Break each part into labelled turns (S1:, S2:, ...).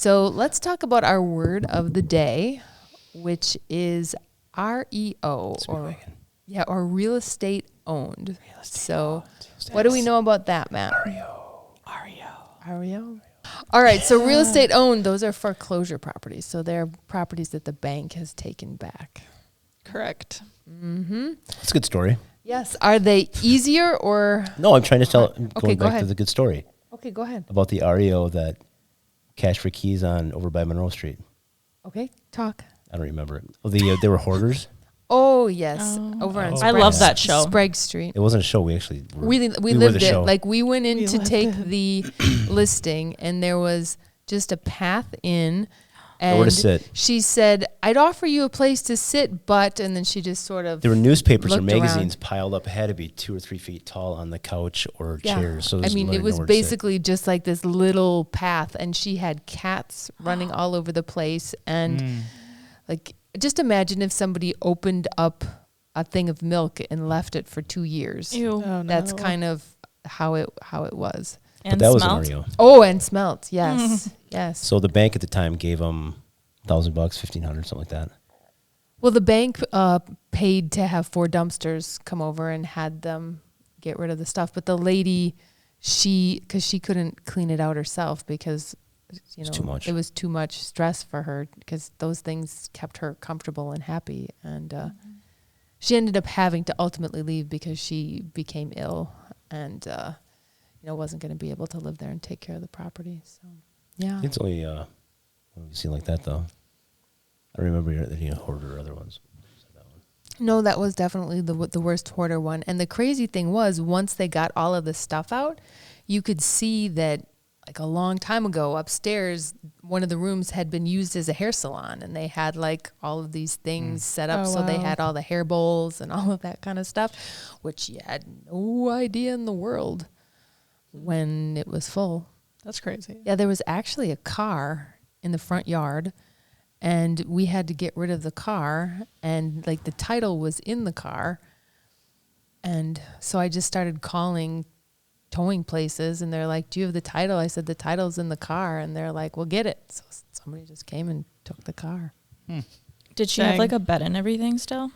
S1: So let's talk about our word of the day, which is REO, or real estate owned. What do we know about that, Matt? REO. All right, so real estate owned, those are foreclosure properties. So they're properties that the bank has taken back.
S2: Correct.
S1: Mm-hmm.
S3: That's a good story.
S1: Yes. Are they easier or?
S3: No, I'm trying to tell,
S1: Okay,
S3: going back to the good story.
S1: Okay, go ahead.
S3: About the REO that cash for keys on over by Monroe Street.
S1: Okay, talk.
S3: I don't remember it. Oh, they were hoarders.
S1: Oh, yes. Over on
S2: I love that show.
S1: Sprague Street.
S3: It wasn't a show. We actually
S1: we lived it. Show. Like we went in to take the listing, and there was just a path in. And
S3: where to sit.
S1: She said, "I'd offer you a place to sit, but," and then she just sort of.
S3: There were newspapers or magazines
S1: around.
S3: piled up. It had to be 2 or 3 feet tall on the couch or chairs. So
S1: I mean, it was basically just like this little path, and she had cats running all over the place, and like. Just imagine if somebody opened up a thing of milk and left it for 2 years.
S2: Ew. Oh, no.
S1: That's kind of how it was.
S3: And but that smelt? Was an REO.
S1: Oh, and smelt. Yes. Yes.
S3: So the bank at the time gave them $1,000, $1,500, something like that.
S1: Well, the bank paid to have 4 dumpsters come over and had them get rid of the stuff. But the lady, because she couldn't clean it out herself because it was too much stress for her because those things kept her comfortable and happy. And she ended up having to ultimately leave because she became ill and, wasn't going to be able to live there and take care of the property. So, yeah.
S3: It's only, what have you seen like that, though? I don't remember any hoarder or other ones.
S1: No, that was definitely the worst hoarder one. And the crazy thing was, once they got all of the stuff out, you could see that like a long time ago upstairs, one of the rooms had been used as a hair salon, and they had like all of these things set up. So they had all the hair bowls and all of that kind of stuff, which you had no idea in the world when it was full.
S2: That's crazy.
S1: Yeah, there was actually a car in the front yard, and we had to get rid of the car, and like the title was in the car. And so I just started calling towing places, and they're like, "Do you have the title?" I said, "The title's in the car." And they're like, "Well, get it." So somebody just came and took the car.
S2: Did she have like a bed and everything still?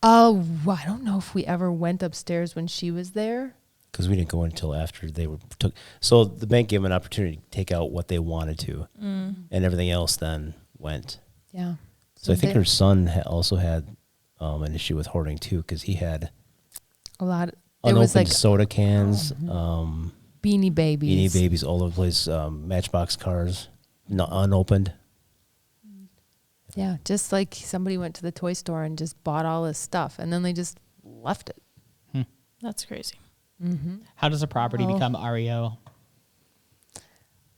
S1: Oh, I don't know if we ever went upstairs when she was there.
S3: Because we didn't go until after they were took. So the bank gave them an opportunity to take out what they wanted to, and everything else then went.
S1: Yeah.
S3: So I think her son also had an issue with hoarding too, because he had
S1: a lot.
S3: Unopened soda cans,
S1: Beanie Babies
S3: all over the place, Matchbox cars, unopened.
S1: Yeah, just like somebody went to the toy store and just bought all this stuff, and then they just left it.
S2: That's crazy.
S1: Mm-hmm.
S4: How does a property become REO?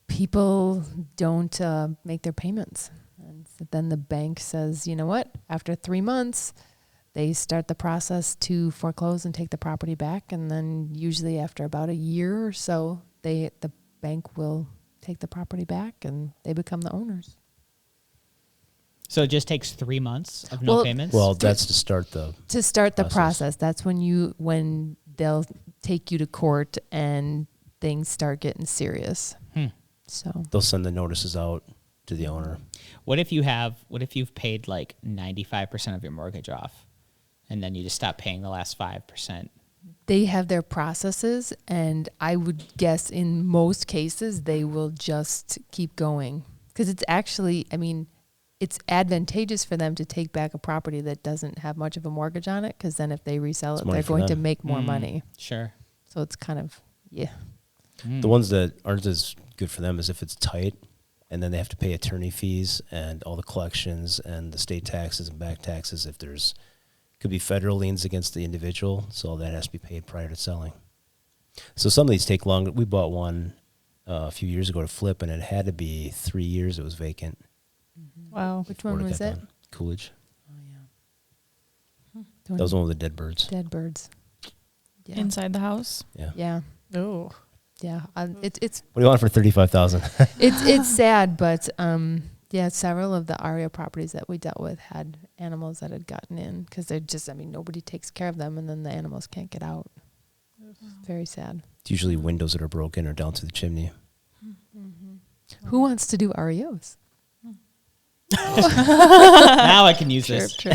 S1: People don't make their payments, and so then the bank says, "You know what? After 3 months." They start the process to foreclose and take the property back, and then usually after about a year or so, the bank will take the property back and they become the owners.
S4: So it just takes 3 months of no payments?
S3: Well, that's to start the
S1: process. That's when they'll take you to court and things start getting serious. So
S3: they'll send the notices out to the owner.
S4: What if you've paid like 95% of your mortgage off? And then you just stop paying the last 5%.
S1: They have their processes, and I would guess in most cases they will just keep going. Because it's actually, it's advantageous for them to take back a property that doesn't have much of a mortgage on it, because then if they resell it, they're going to make more money.
S4: Sure.
S1: So it's kind of,
S3: The ones that aren't as good for them is if it's tight, and then they have to pay attorney fees and all the collections and the state taxes and back taxes if there's... Could be federal liens against the individual, so that has to be paid prior to selling. So some of these take longer. We bought one a few years ago to flip, and it had to be 3 years it was vacant.
S1: Wow. Which one was it?
S3: Coolidge.
S1: Oh, yeah.
S3: That was one with the dead birds.
S1: Dead birds.
S2: Yeah. Inside the house?
S3: Yeah.
S1: Yeah.
S2: Oh.
S1: Yeah. It's.
S3: What do you want for $35,000?
S1: It's sad, but yeah, several of the REO properties that we dealt with had animals that had gotten in because they're just, nobody takes care of them, and then the animals can't get out. It's very sad.
S3: It's usually windows that are broken or down through the chimney.
S1: Mm-hmm. Who wants to do REOs?
S4: Now I can use this.
S2: True.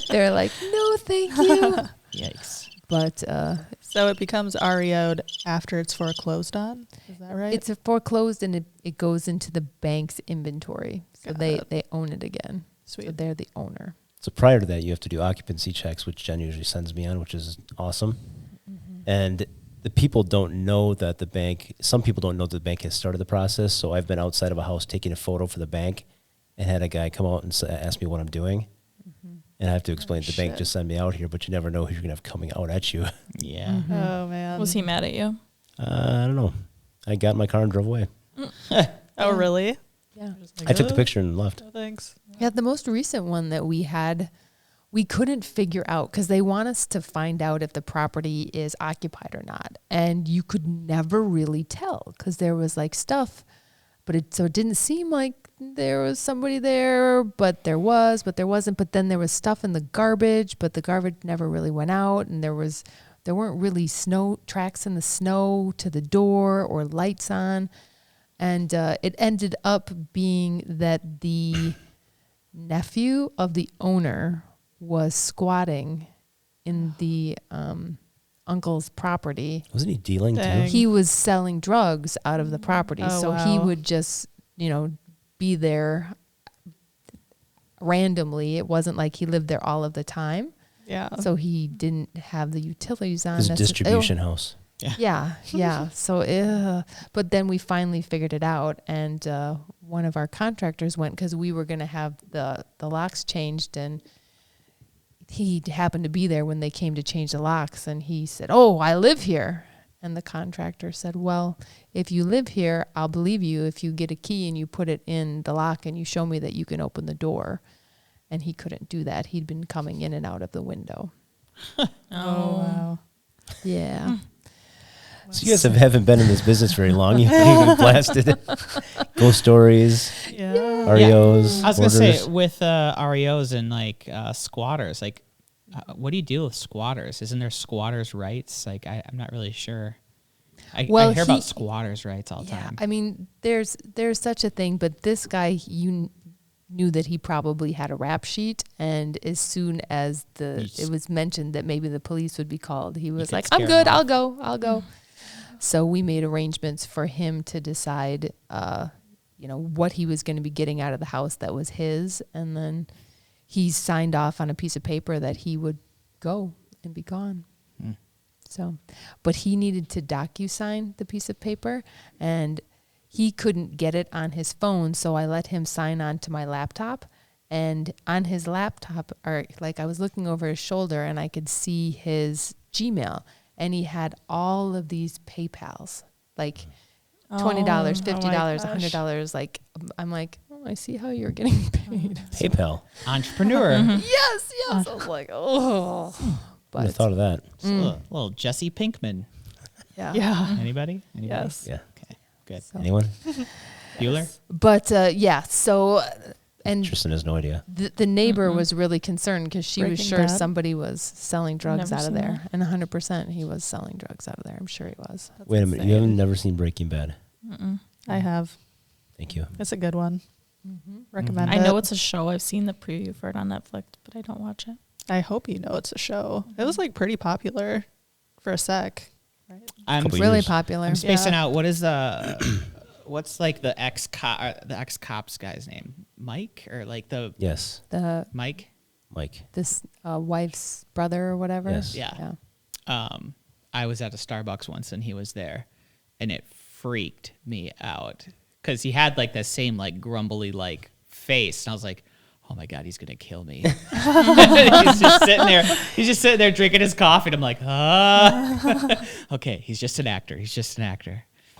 S1: They're like, no, thank you.
S4: Yikes.
S1: But
S2: So it becomes REO'd after it's foreclosed on? Is that right?
S1: it's a foreclosed and it goes into the bank's inventory. So
S2: Got
S1: they own it again.
S2: Sweet.
S1: So they're the owner.
S3: So prior to that, you have to do occupancy checks, which Jen usually sends me on, which is awesome. And the people don't know that the bank, some people don't know that the bank has started the process. So I've been outside of a house taking a photo for the bank and had a guy come out and ask me what I'm doing. And I have to explain, the bank just sent me out here, but you never know who you're going to have coming out at you.
S4: Yeah.
S2: Oh, man. Was he mad at you?
S3: I don't know. I got in my car and drove away.
S2: Oh, really?
S1: Yeah.
S3: I took the picture and left.
S2: No, thanks.
S1: Yeah, the most recent one that we had, we couldn't figure out because they want us to find out if the property is occupied or not. And you could never really tell because there was like stuff, but it didn't seem like there was somebody there, but there wasn't. But then there was stuff in the garbage, but the garbage never really went out. And there weren't really snow tracks in the snow to the door or lights on. And it ended up being that the nephew of the owner was squatting in the uncle's property.
S3: Wasn't he dealing
S2: Dang.
S3: too?
S1: He was selling drugs out of the property.
S2: Oh,
S1: So he
S2: wow.
S1: would just, be there randomly. It wasn't like he lived there all of the time.
S2: Yeah.
S1: So he didn't have the utilities on.
S3: His
S1: That's-
S3: distribution house.
S1: Yeah. So, but then we finally figured it out, and one of our contractors went because we were going to have the locks changed, and he happened to be there when they came to change the locks, and he said, "Oh, I live here." And the contractor said, "Well, if you live here, I'll believe you if you get a key and you put it in the lock and you show me that you can open the door." And he couldn't do that. He'd been coming in and out of the window.
S2: Oh, wow.
S1: Yeah.
S3: So you guys haven't been in this business very long. You've been blasted. Ghost stories,
S2: Yeah.
S3: REOs.
S4: I was going to say,
S3: orders.
S4: with REOs and like squatters, like, what do you do with squatters? Isn't there squatters' rights? Like, I'm not really sure. I hear about squatters' rights all the time.
S1: I mean, there's such a thing, but this guy, you knew that he probably had a rap sheet, and as soon as it was mentioned that maybe the police would be called, he was like, "I'm good, I'll go." So we made arrangements for him to decide, what he was going to be getting out of the house that was his, and then he signed off on a piece of paper that he would go and be gone. So, but he needed to DocuSign the piece of paper, and he couldn't get it on his phone, so I let him sign on to my laptop. And on his laptop, I was looking over his shoulder, and I could see his Gmail, and he had all of these PayPals, like $20, $50, $100. Like, I'm like, oh, I see how you're getting paid.
S3: PayPal.
S4: Entrepreneur.
S1: Yes. I was like, oh.
S3: I thought of that.
S4: So little Jesse Pinkman.
S2: Yeah.
S4: Anybody?
S2: Yes.
S3: Yeah.
S4: Okay, good.
S1: So.
S3: Anyone?
S4: Bueller?
S1: But so, and
S3: Tristan has no idea.
S1: the neighbor was really concerned because she was
S2: Breaking
S1: sure
S2: Bad?
S1: somebody was selling drugs
S2: Never
S1: out of
S2: seen
S1: there. And 100% he was selling drugs out of there. I'm sure he was.
S3: Wait a minute. You haven't never seen Breaking Bad?
S2: I have.
S3: Thank you.
S2: It's a good one. Recommend I it. know it's a show. I've seen the preview for it on Netflix, but I don't watch it.
S5: I hope you know it's a show. It was like pretty popular for a sec, right?
S4: I'm
S3: Couple
S1: Really
S3: years.
S1: popular.
S4: I'm spacing out. What is what's like the ex cops guy's name? Mike, or like the
S3: Yes.
S4: Mike?
S3: Mike.
S1: This wife's brother or whatever.
S3: Yes.
S4: Yeah. I was at a Starbucks once and he was there, and it freaked me out because he had like the same like grumbly like face, and I was like, oh my God, he's gonna kill me. He's just sitting there drinking his coffee, and I'm like, okay, he's just an actor.
S3: He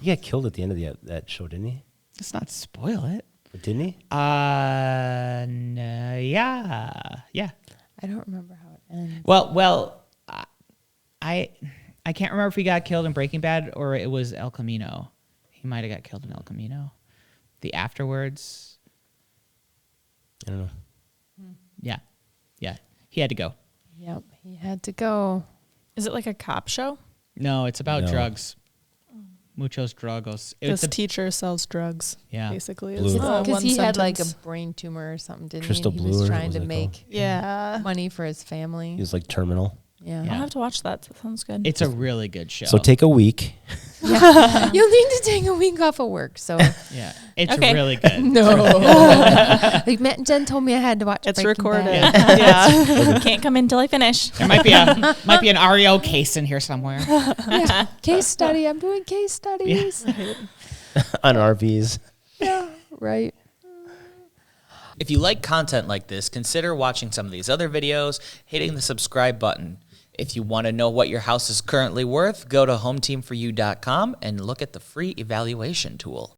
S3: got killed at the end of that show, didn't he?
S4: Let's not spoil it.
S3: Or didn't he?
S4: No, yeah.
S1: I don't remember how it ends.
S4: Well, I can't remember if he got killed in Breaking Bad or it was El Camino. He might have got killed in El Camino. The afterwards.
S3: I don't know.
S4: Yeah. He had to go.
S1: Yep, he had to go.
S2: Is it like a cop show?
S4: No, it's about
S3: No.
S4: drugs. Muchos dragos.
S5: This teacher sells drugs.
S4: Yeah.
S5: Basically,
S3: Blue.
S1: Because he had like a brain tumor or something, didn't
S3: Crystal
S1: he?
S3: blue,
S1: He was
S3: or
S1: trying
S3: what
S1: to
S3: was it
S1: make
S5: Yeah.
S1: money for his family.
S3: He was like terminal.
S1: Yeah.
S2: I'll have to watch that. That sounds good.
S4: It's a really good show.
S3: So take a week.
S1: Yeah. You'll need to take a week off of work. So
S4: yeah, it's
S2: Okay.
S4: really good.
S1: no. Like Matt and Jen told me I had to watch.
S5: It's
S1: Breaking
S5: recorded.
S1: Bad.
S5: Yeah.
S2: Can't come in till I finish.
S4: There might be an REO case in here somewhere.
S1: Yeah. Case study. I'm doing case studies.
S3: On RVs.
S1: Yeah. Right.
S6: If you like content like this, consider watching some of these other videos, hitting the subscribe button. If you want to know what your house is currently worth, go to hometeamforyou.com and look at the free evaluation tool.